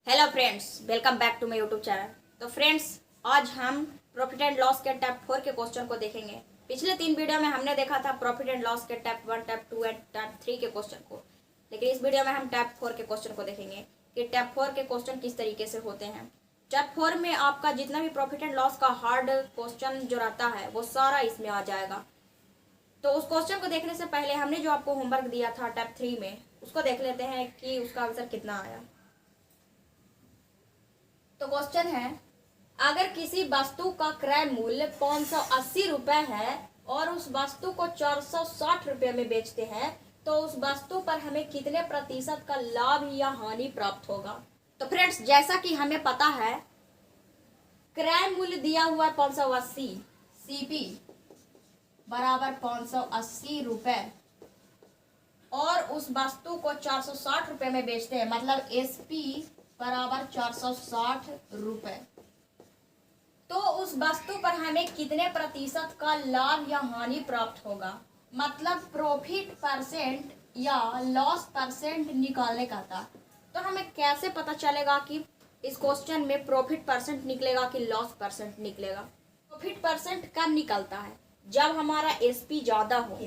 Hello friends, welcome back to my YouTube channel. तो friends, आज हम प्रॉफिट एंड लॉस के टाइप 4 के क्वेश्चन को देखेंगे। पिछले 3 वीडियो में हमने देखा था प्रॉफिट एंड लॉस के टाइप 1, टाइप 2 एंड टाइप 3 के क्वेश्चन को, लेकिन इस वीडियो में हम टाइप 4 के क्वेश्चन को देखेंगे कि टाइप 4 के क्वेश्चन किस तरीके से होते हैं। टाइप 4 में आपका जितना भी प्रॉफिट एंड लॉस का हार्ड क्वेश्चन जो रहता है वो सारा इसमें आ जाएगा। तो उस क्वेश्चन को देखने से पहले हमने जो आपको होमवर्क दिया था टाइप 3 में, उसको देख लेते हैं कि उसका आंसर कितना आया। तो क्वेश्चन है, अगर किसी वस्तु का क्रय मूल्य 580 रुपए है और उस वस्तु को 460 रुपए में बेचते हैं, तो उस वस्तु पर हमें कितने प्रतिशत का लाभ या हानि प्राप्त होगा। तो फ्रेंड्स, जैसा कि हमें पता है, क्रय मूल्य दिया हुआ है 580, सीपी बराबर 580 रुपए और उस वस्तु को 460 रुपए में बेचते हैं, मतलब एसपी बराबर 460 रुपए। तो उस वस्तु पर हमें कितने प्रतिशत का लाभ या हानि प्राप्त होगा, मतलब प्रॉफिट परसेंट या लॉस परसेंट निकालने का था। तो हमें कैसे पता चलेगा कि इस क्वेश्चन में प्रॉफिट परसेंट निकलेगा कि लॉस परसेंट निकलेगा। प्रॉफिट परसेंट कब निकलता है? जब हमारा एसपी ज्यादा हो।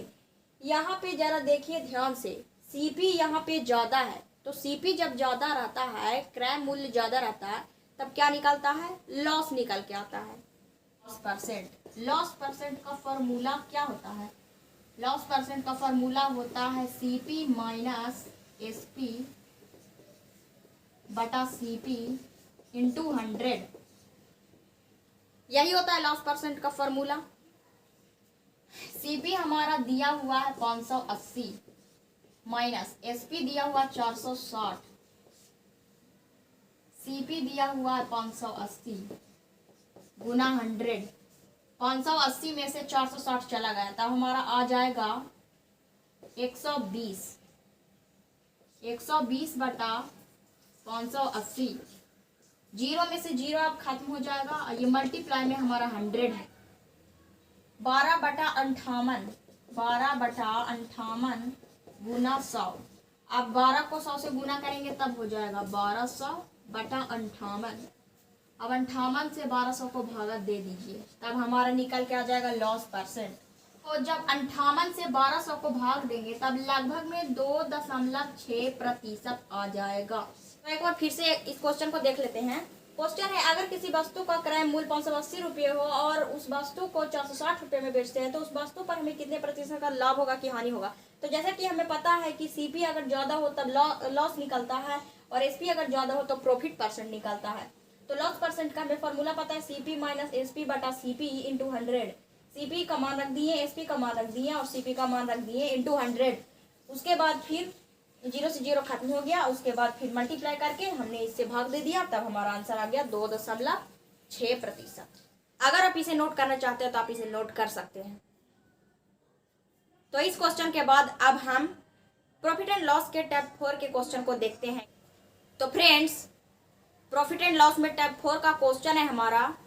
यहाँ पे जरा देखिए ध्यान से, सीपी यहाँ पे ज्यादा है, तो सीपी जब ज्यादा रहता है, क्रय मूल्य ज्यादा रहता है, तब क्या निकलता है? लॉस निकल के आता है। लॉस परसेंट, लॉस परसेंट का फॉर्मूला क्या होता है? लॉस परसेंट का फॉर्मूला होता है सीपी माइनस एसपी बटा सीपी इंटू 100। यही होता है लॉस परसेंट का फॉर्मूला। सीपी हमारा दिया हुआ है 580 माइनस एसपी दिया हुआ 460, सीपी दिया हुआ है 580 गुना 100। 580 में से 460 चला गया, तब हमारा आ जाएगा 120। 120 बटा 580, जीरो में से जीरो अब खत्म हो जाएगा, ये मल्टीप्लाई में हमारा 100 है। 12 बटा 58, 12 बटा 58 गुना 100। अब 12 को 100 से गुना करेंगे तब हो जाएगा 1200 बटा 58। अब 58 से 1200 को भागा दे दीजिए, तब हमारा निकल के आ जाएगा लॉस परसेंट। तो जब 58 से 1200 को भाग देंगे तब लगभग में 2.6% आ जाएगा। तो एक बार फिर से इस क्वेश्चन को देख लेते हैं। क्वेश्चन है, अगर किसी वस्तु का क्रय मूल्य 580 रुपये हो और उस वस्तु को 460 रुपये में बेचते हैं, तो उस वस्तु पर हमें कितने प्रतिशत का लाभ होगा कि हानि होगा। तो जैसा कि हमें पता है कि सीपी अगर ज्यादा हो तब लॉस निकलता है और एसपी अगर ज्यादा हो तो प्रॉफिट परसेंट निकलता है। तो लॉस परसेंट का हमें फॉर्मूला पता है सीपी माइनस एसपी बटा सीपी इंटू 100। सीपी का मान रख दिए, एसपी का मान रख दिए और सीपी का मान रख दिए इंटू 100। उसके बाद फिर जीरो से जीरो खत्म हो गया, उसके बाद फिर मल्टीप्लाई करके हमने इससे भाग दे दिया, तब हमारा आंसर आ गया 2.6%। अगर आप इसे नोट करना चाहते हो तो आप इसे नोट कर सकते हैं। तो इस क्वेश्चन के बाद अब हम प्रॉफिट एंड लॉस के टाइप 4 के क्वेश्चन को देखते हैं। तो फ्रेंड्स, प्रॉफिट एंड लॉस में टाइप 4 का क्वेश्चन है हमारा,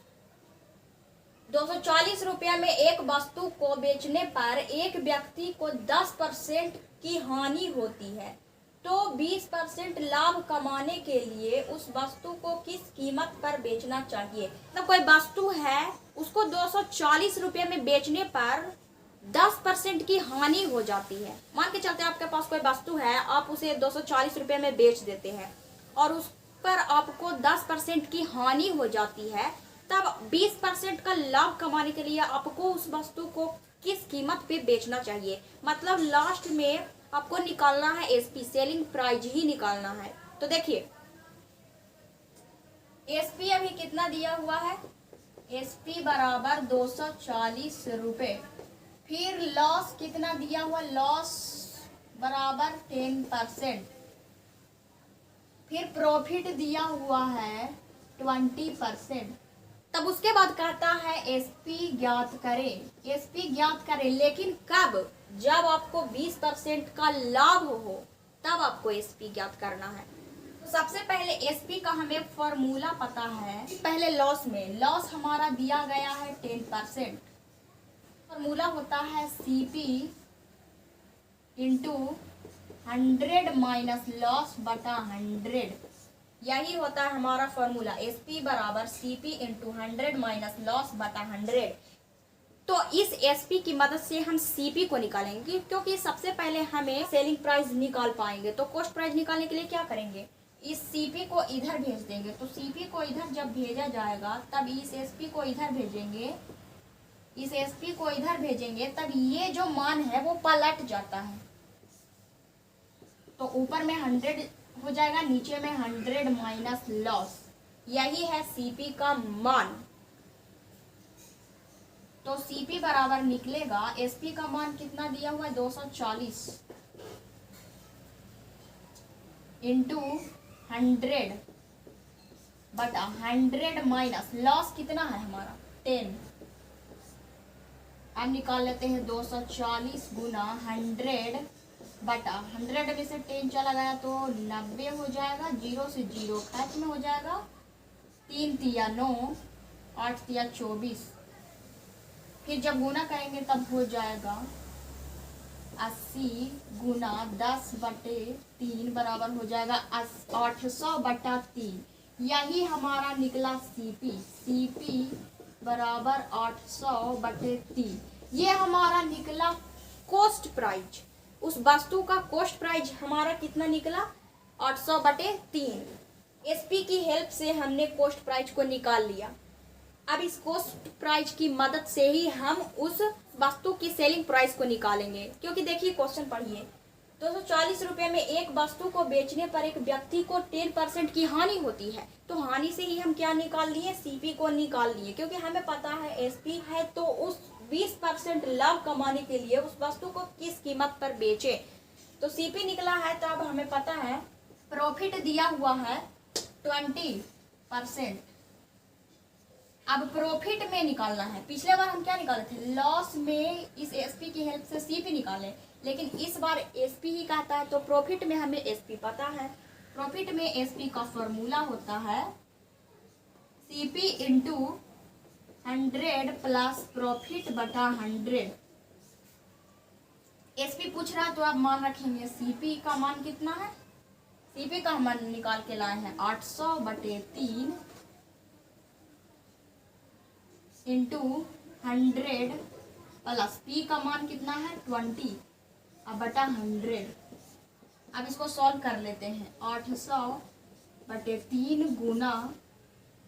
240 रुपया में एक वस्तु को बेचने पर एक व्यक्ति को 10% की हानि होती है, तो 20% लाभ कमाने के लिए उस वस्तु को किस कीमत पर बेचना चाहिए। तो कोई वस्तु है, उसको 240 रुपये में बेचने पर 10% की हानि हो जाती है। मान के चलते आपके पास कोई वस्तु है, आप उसे 240 रुपये में बेच देते हैं और उस पर आपको 10% की हानि हो जाती है, तब 20% का लाभ कमाने के लिए आपको उस वस्तु को किस कीमत पे बेचना चाहिए। मतलब लास्ट में आपको निकालना है एसपी, सेलिंग प्राइस ही निकालना है। तो देखिए, एसपी अभी कितना दिया हुआ है? एसपी बराबर 240 रुपए। फिर लॉस कितना दिया हुआ? लॉस बराबर 10%। फिर प्रॉफिट दिया हुआ है 20%। तब उसके बाद कहता है एसपी ज्ञात करें। एसपी ज्ञात करें, लेकिन कब? जब आपको 20% का लाभ हो तब आपको एसपी ज्ञात करना है। तो सबसे पहले एसपी का हमें फॉर्मूला पता है। पहले लॉस में, लॉस हमारा दिया गया है 10%। फॉर्मूला होता है सीपी इंटू 100 माइनस लॉस बटा 100। यही होता है हमारा फॉर्मूला, एसपी बराबर सीपी इंटू 100 माइनस लॉस बटा 100। तो इस एसपी की मदद से हम सीपी को निकालेंगे, क्योंकि सबसे पहले हमें सेलिंग प्राइस निकाल पाएंगे। तो कॉस्ट प्राइस निकालने के लिए क्या करेंगे, इस सीपी को इधर भेज देंगे। तो सीपी को इधर जब भेजा जाएगा तब इस एसपी को इधर भेजेंगे, इस एसपी को इधर भेजेंगे, तब ये जो मान है वो पलट जाता है। तो ऊपर में 100 हो जाएगा, नीचे में 100 माइनस लॉस, यही है सीपी का मान। तो सीपी बराबर निकलेगा, एसपी का मान कितना दिया हुआ है 240 इंटू 100 बटा 100 माइनस लॉस कितना है हमारा 10। अब निकाल लेते हैं 240 गुना 100 बटा 100 में से 10 चला गया तो 90 हो जाएगा, 0 से 0 खत्म हो जाएगा, 3 तिया 9, 8 तिया 24। फिर जब गुना करेंगे तब हो जाएगा 80 गुना 10 बटे 3 बराबर हो जाएगा 800 बटा 3। यही हमारा निकला सीपी, सीपी बराबर 800 बटे 3। ये हमारा निकला कॉस्ट प्राइस। उस वस्तु का कॉस्ट प्राइस हमारा कितना निकला 800 बटे 3। एसपी की हेल्प से हमने कॉस्ट प्राइस को निकाल लिया। अब इस कॉस्ट प्राइस की मदद से ही हम उस वस्तु की सेलिंग प्राइस को निकालेंगे। क्योंकि देखिए क्वेश्चन पढ़िए, 240 रुपये में एक वस्तु को बेचने पर एक व्यक्ति को 10% की हानि होती है। तो हानि से ही हम क्या निकाल लिए, सीपी को निकाल लिए। क्योंकि हमें पता है एसपी है तो उस 20% लाभ कमाने के लिए उस वस्तु को किस कीमत पर बेचे। तो सीपी निकला है। तो अब हमें पता है प्रॉफिट दिया हुआ है 20%। अब प्रॉफिट में निकालना है। पिछले बार हम क्या निकाले थे, लॉस में इस एसपी की हेल्प से सीपी निकाले, लेकिन इस बार एसपी ही कहता है तो प्रॉफिट में हमें एसपी पता है। प्रॉफिट में एसपी का फॉर्मूला होता है सीपी इंटू 100 प्लस प्रॉफिट बटा 100। एसपी पूछ रहा है तो आप मान रखेंगे, सीपी का मान कितना है, सीपी का मान निकाल के लाए हैं 800 बटे 3 इंटू 100 प्लस पी का मान कितना है 20 अब बटा 100। अब इसको सॉल्व कर लेते हैं। 800 बटे 3 गुना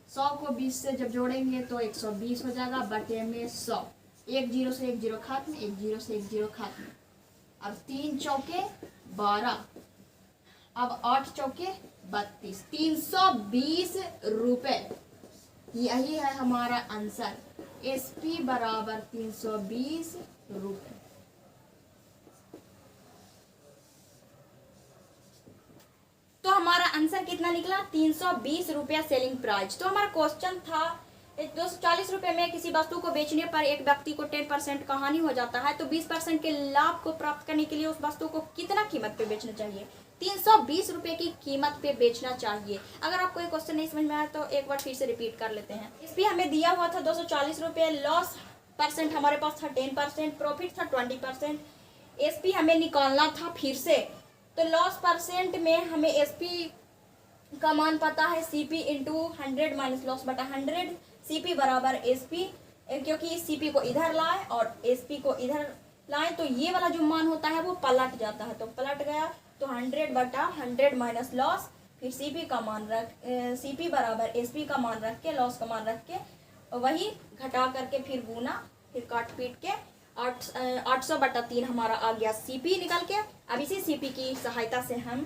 100 को 20 से जब जोड़ेंगे तो 120 हो जाएगा, बटे में 100, एक 0 से 1 0 खत्म, एक 0 से 1 0 खत्म। अब 3 चौके 12, अब 8 चौके 32, 320 रुपये। यही है हमारा आंसर, एसपी बराबर 320 रुपये। तो हमारा आंसर कितना निकला 320 रुपया सेलिंग प्राइस। तो हमारा क्वेश्चन था 240 रुपये में किसी वस्तु को बेचने पर एक व्यक्ति को 10% का हानि हो जाता है, तो 20% के लाभ को प्राप्त करने के लिए उस वस्तु को कितना कीमत पे बेचना चाहिए, 320 रुपये की कीमत पे बेचना चाहिए। अगर आपको ये क्वेश्चन नहीं समझ में आया तो एक बार फिर से रिपीट कर लेते हैं। इसलिए हमें दिया हुआ था 240 रुपये, लॉस परसेंट हमारे पास था 10%, प्रॉफिट था 20%। एसपी हमें निकालना था फिर से, तो लॉस परसेंट में हमें एसपी का मान पता है सीपी इंटू 100 माइनस लॉस बटा 100। सीपी बराबर एसपी, क्योंकि सीपी को इधर लाए और एसपी को इधर लाए तो ये वाला जो मान होता है वो पलट जाता है, तो पलट गया। तो 100 बटा 100 माइनस लॉस, फिर सीपी का मान रख, सीपी बराबर एसपी का मान रख के लॉस का मान रख के वही घटा करके फिर गुना, फिर काट पीट के 800 बटा 3 हमारा आ गया सीपी निकल के। अब इसी सीपी की सहायता से हम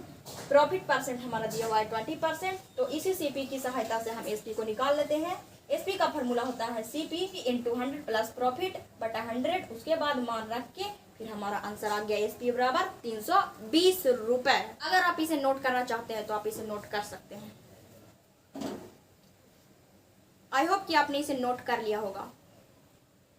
प्रॉफिट परसेंट हमारा दिया हुआ है 20%, तो इसी सीपी की सहायता से हम एसपी को निकाल लेते हैं। एसपी का फॉर्मूला होता है सीपी इंटू 100 प्लस प्रॉफिट बटा 100, उसके बाद मान रख के फिर हमारा आंसर आ गया एसपी बराबर 320 रुपए। अगर आप इसे नोट करना चाहते हैं तो आप इसे नोट कर सकते हैं। आई होप कि आपने इसे नोट कर लिया होगा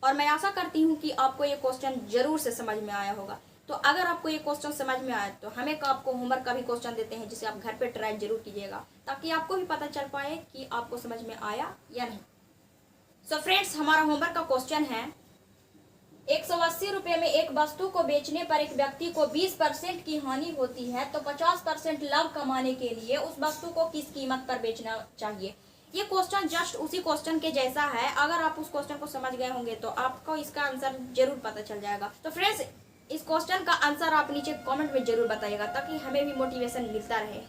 और मैं आशा करती हूँ कि आपको ये क्वेश्चन जरूर से समझ में आया होगा। तो अगर आपको ये क्वेश्चन समझ में आया तो हमें आपको होमवर्क का भी क्वेश्चन देते हैं, जिसे आप घर पे ट्राई जरूर कीजिएगा, ताकि आपको भी पता चल पाए कि आपको समझ में आया या नहीं। सो फ्रेंड्स, हमारा होमवर्क का क्वेश्चन है 180 रुपये में एक वस्तु को बेचने पर एक व्यक्ति को 20% की हानि होती है, तो 50% लाभ कमाने के लिए उस वस्तु को किस कीमत पर बेचना चाहिए। ये क्वेश्चन जस्ट उसी क्वेश्चन के जैसा है। अगर आप उस क्वेश्चन को समझ गए होंगे तो आपको इसका आंसर जरूर पता चल जाएगा। तो फ्रेंड्स, इस क्वेश्चन का आंसर आप नीचे कमेंट में जरूर बताइएगा ताकि हमें भी मोटिवेशन मिलता रहे।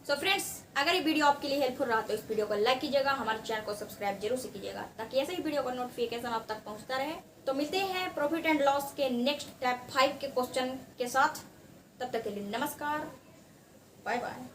सो फ्रेंड्स, अगर ये वीडियो आपके लिए हेल्पफुल रहा तो इस वीडियो को लाइक कीजिएगा, हमारे चैनल को सब्सक्राइब जरूर से कीजिएगा ताकि ऐसे ही वीडियो का नोटिफिकेशन आप तक पहुंचता रहे। तो मिलते हैं प्रॉफिट एंड लॉस के नेक्स्ट टाइप 5 के क्वेश्चन के साथ। तब तक के लिए नमस्कार, बाय बाय।